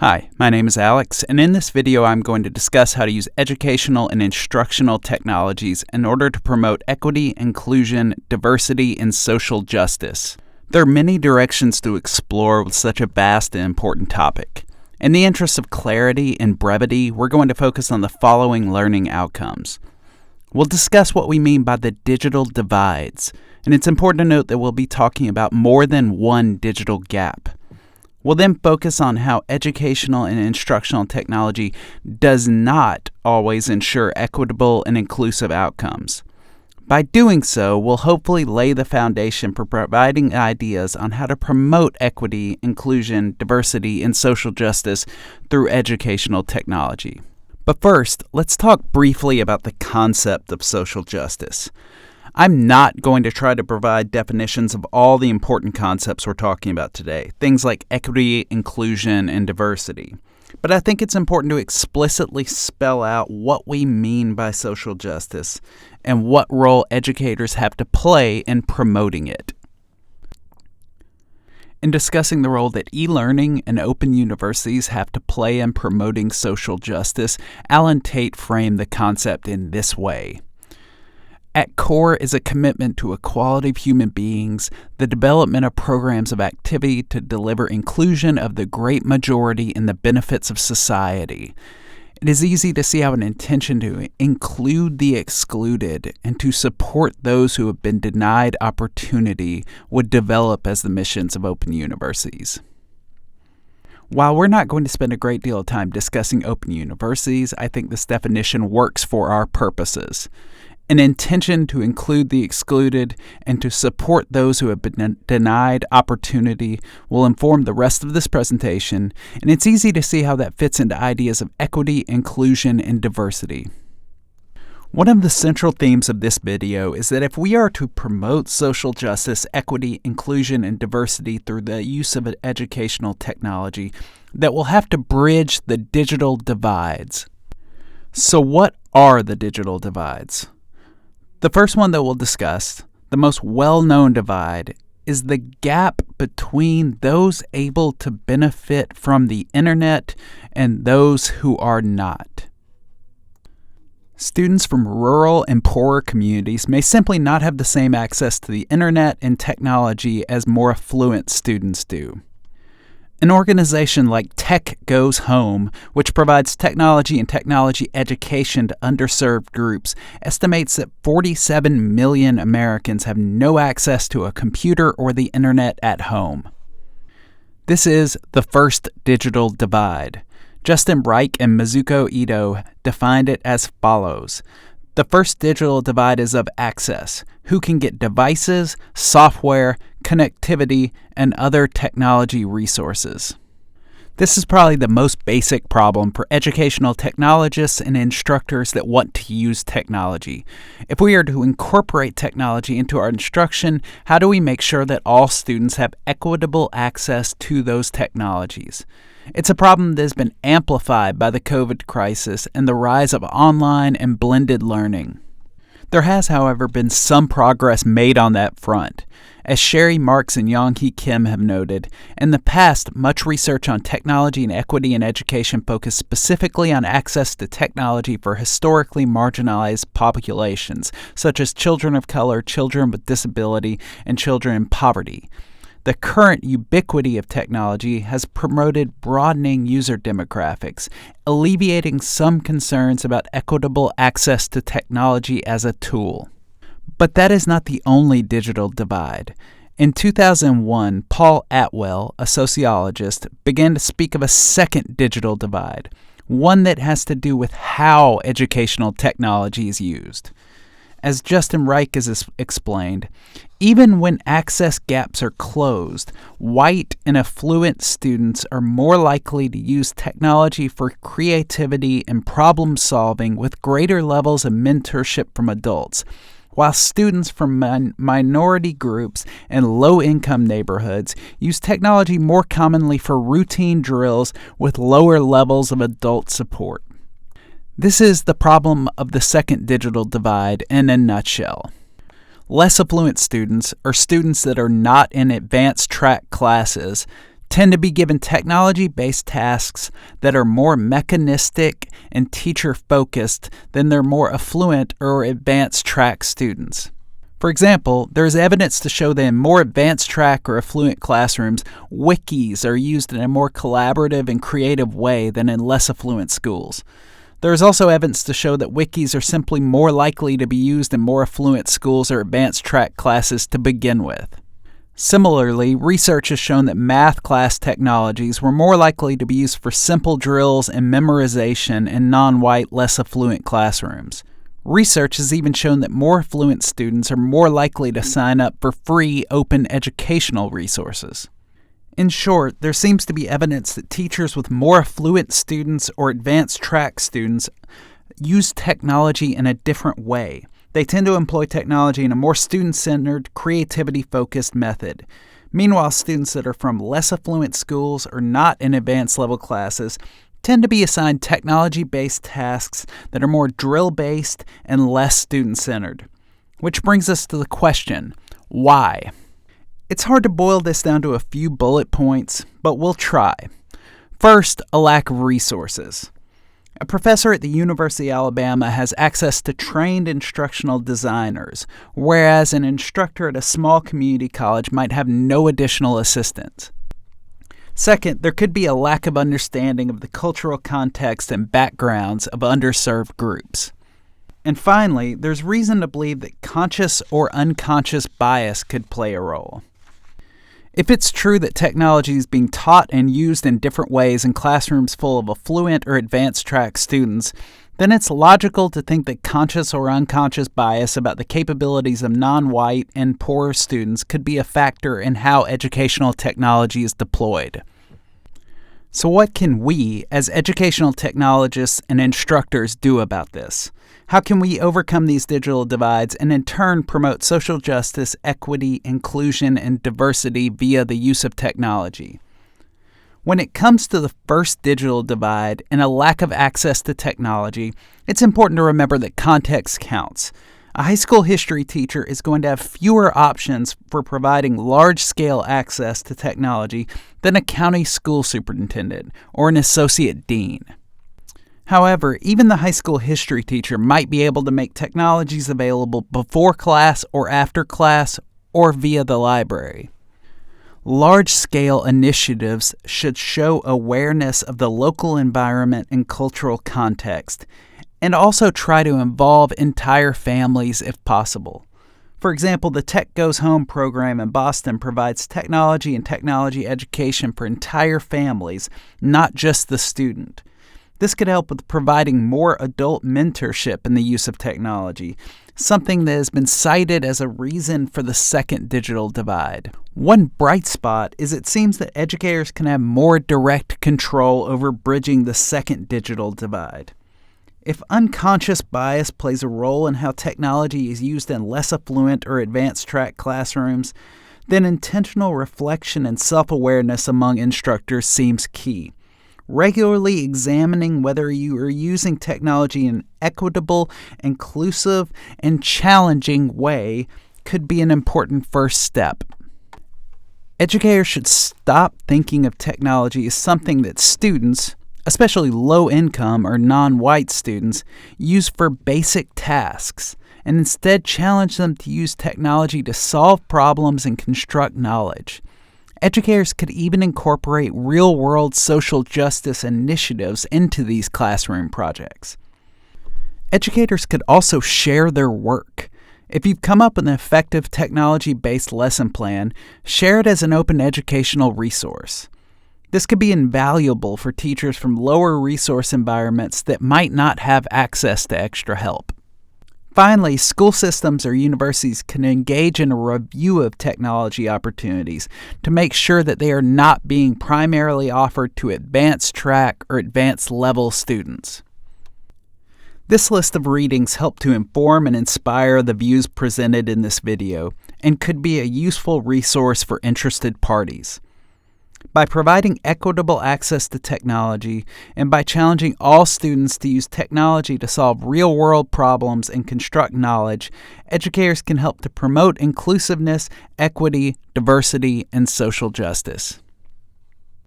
Hi, my name is Alex, and in this video I'm going to discuss how to use educational and instructional technologies in order to promote equity, inclusion, diversity, and social justice. There are many directions to explore with such a vast and important topic. In the interest of clarity and brevity, we're going to focus on the following learning outcomes. We'll discuss what we mean by the digital divides, and it's important to note that we'll be talking about more than one digital gap. We'll then focus on how educational and instructional technology does not always ensure equitable and inclusive outcomes. By doing so, we'll hopefully lay the foundation for providing ideas on how to promote equity, inclusion, diversity, and social justice through educational technology. But first, let's talk briefly about the concept of social justice. I'm not going to try to provide definitions of all the important concepts we're talking about today, things like equity, inclusion, and diversity. But I think it's important to explicitly spell out what we mean by social justice and what role educators have to play in promoting it. In discussing the role that e-learning and open universities have to play in promoting social justice, Alan Tate framed the concept in this way. At core is a commitment to equality of human beings, the development of programs of activity to deliver inclusion of the great majority in the benefits of society. It is easy to see how an intention to include the excluded and to support those who have been denied opportunity would develop as the missions of open universities. While we're not going to spend a great deal of time discussing open universities, I think this definition works for our purposes. An intention to include the excluded and to support those who have been denied opportunity will inform the rest of this presentation, and it's easy to see how that fits into ideas of equity, inclusion, and diversity. One of the central themes of this video is that if we are to promote social justice, equity, inclusion, and diversity through the use of educational technology, that we'll have to bridge the digital divides. So what are the digital divides? The first one that we'll discuss, the most well-known divide, is the gap between those able to benefit from the internet and those who are not. Students from rural and poorer communities may simply not have the same access to the internet and technology as more affluent students do. An organization like Tech Goes Home, which provides technology and technology education to underserved groups, estimates that 47 million Americans have no access to a computer or the internet at home. This is the first digital divide. Justin Reich and Mizuko Ito defined it as follows. The first digital divide is of access. Who can get devices, software, connectivity, and other technology resources? This is probably the most basic problem for educational technologists and instructors that want to use technology. If we are to incorporate technology into our instruction, how do we make sure that all students have equitable access to those technologies? It's a problem that has been amplified by the COVID crisis and the rise of online and blended learning. There has, however, been some progress made on that front. As Sherry Marks and Young-Hee Kim have noted, in the past, much research on technology and equity in education focused specifically on access to technology for historically marginalized populations, such as children of color, children with disability, and children in poverty. The current ubiquity of technology has promoted broadening user demographics, alleviating some concerns about equitable access to technology as a tool. But that is not the only digital divide. In 2001, Paul Atwell, a sociologist, began to speak of a second digital divide, one that has to do with how educational technology is used. As Justin Reich has explained, even when access gaps are closed, white and affluent students are more likely to use technology for creativity and problem solving with greater levels of mentorship from adults, while students from minority groups and low-income neighborhoods use technology more commonly for routine drills with lower levels of adult support. This is the problem of the second digital divide in a nutshell. Less affluent students, or students that are not in advanced track classes, tend to be given technology-based tasks that are more mechanistic and teacher-focused than their more affluent or advanced track students. For example, there is evidence to show that in more advanced track or affluent classrooms, wikis are used in a more collaborative and creative way than in less affluent schools. There is also evidence to show that wikis are simply more likely to be used in more affluent schools or advanced track classes to begin with. Similarly, research has shown that math class technologies were more likely to be used for simple drills and memorization in non-white, less affluent classrooms. Research has even shown that more affluent students are more likely to sign up for free, open educational resources. In short, there seems to be evidence that teachers with more affluent students or advanced track students use technology in a different way. They tend to employ technology in a more student-centered, creativity-focused method. Meanwhile, students that are from less affluent schools or not in advanced level classes tend to be assigned technology-based tasks that are more drill-based and less student-centered. Which brings us to the question, why? It's hard to boil this down to a few bullet points, but we'll try. First, a lack of resources. A professor at the University of Alabama has access to trained instructional designers, whereas an instructor at a small community college might have no additional assistance. Second, there could be a lack of understanding of the cultural context and backgrounds of underserved groups. And finally, there's reason to believe that conscious or unconscious bias could play a role. If it's true that technology is being taught and used in different ways in classrooms full of affluent or advanced track students, then it's logical to think that conscious or unconscious bias about the capabilities of non-white and poorer students could be a factor in how educational technology is deployed. So what can we, as educational technologists and instructors, do about this? How can we overcome these digital divides and in turn promote social justice, equity, inclusion, and diversity via the use of technology? When it comes to the first digital divide and a lack of access to technology, it's important to remember that context counts. A high school history teacher is going to have fewer options for providing large-scale access to technology than a county school superintendent or an associate dean. However, even the high school history teacher might be able to make technologies available before class or after class or via the library. Large-scale initiatives should show awareness of the local environment and cultural context, and also try to involve entire families if possible. For example, the Tech Goes Home program in Boston provides technology and technology education for entire families, not just the student. This could help with providing more adult mentorship in the use of technology, something that has been cited as a reason for the second digital divide. One bright spot is it seems that educators can have more direct control over bridging the second digital divide. If unconscious bias plays a role in how technology is used in less affluent or advanced track classrooms, then intentional reflection and self-awareness among instructors seems key. Regularly examining whether you are using technology in an equitable, inclusive, and challenging way could be an important first step. Educators should stop thinking of technology as something that students, especially low-income or non-white students, use for basic tasks, and instead challenge them to use technology to solve problems and construct knowledge. Educators could even incorporate real-world social justice initiatives into these classroom projects. Educators could also share their work. If you've come up with an effective technology-based lesson plan, share it as an open educational resource. This could be invaluable for teachers from lower resource environments that might not have access to extra help. Finally, school systems or universities can engage in a review of technology opportunities to make sure that they are not being primarily offered to advanced track or advanced level students. This list of readings help to inform and inspire the views presented in this video and could be a useful resource for interested parties. By providing equitable access to technology and by challenging all students to use technology to solve real-world problems and construct knowledge, educators can help to promote inclusiveness, equity, diversity, and social justice.